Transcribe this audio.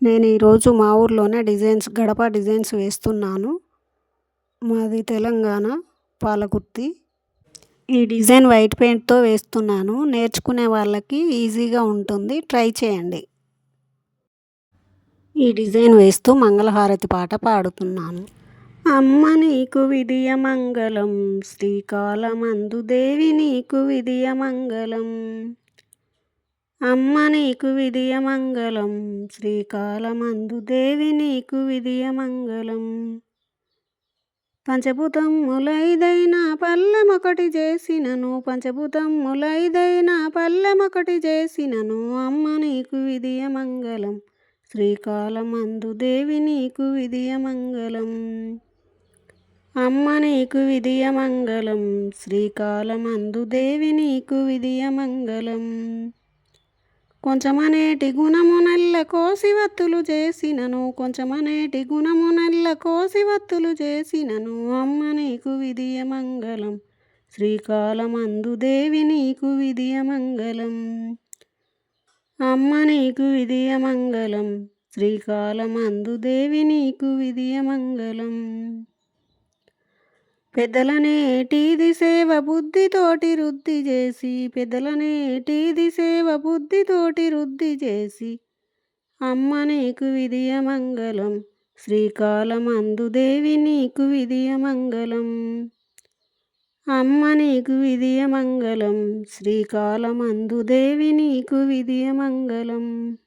నేను ఈరోజు మా ఊర్లోనే గడప డిజైన్స్ వేస్తున్నాను. మాది తెలంగాణ పాలకుర్తి. ఈ డిజైన్ వైట్ పెయింట్‌తో వేస్తున్నాను. నేర్చుకునే వాళ్ళకి ఈజీగా ఉంటుంది. ట్రై చేయండి. ఈ డిజైన్ వేస్తూ మంగళహారతి పాట పాడుతున్నాను. అమ్మ నీకు విధియమంగళం, శ్రీకాళమందు దేవి నీకు విధియమంగళం. అమ్మ నీకు విధియమంగళం, శ్రీకాళమందు దేవి నీకు విధియమంగళం. పంచభూతములైదైన పల్లెమొకటి చేసినను, పంచభూతములైదైన పల్లెమొకటి చేసినను. అమ్మ నీకు విధియమంగళం, శ్రీకాళమందు దేవి నీకు విధియమంగళం. అమ్మ నీకు విధియమంగళం, శ్రీకాళమందు దేవి నీకు విధియమంగళం. కొంచెమనేటి గుణమునెల్ల కోసివత్తులు చేసినను, కొంచెమనేటి గుణమునెల్ల కోసివత్తులు చేసినను. అమ్మ నీకు విధియమంగళం, శ్రీకాళమందు దేవి నీకు విధియమంగళం. అమ్మ నీకు విధియమంగళం, శ్రీకాళమందు దేవి నీకు విధియమంగళం. పెద్దలనేటిది సేవ బుద్ధితోటి వృద్ధి చేసి, పెద్దలనేటిది సేవ బుద్ధితోటి వృద్ధి చేసి. అమ్మ నీకు విధియమంగళం, శ్రీకాళమందు దేవి నీకు విధియమంగళం. అమ్మ నీకు విధియమంగళం, శ్రీకాళమందు దేవి నీకు విధియమంగళం.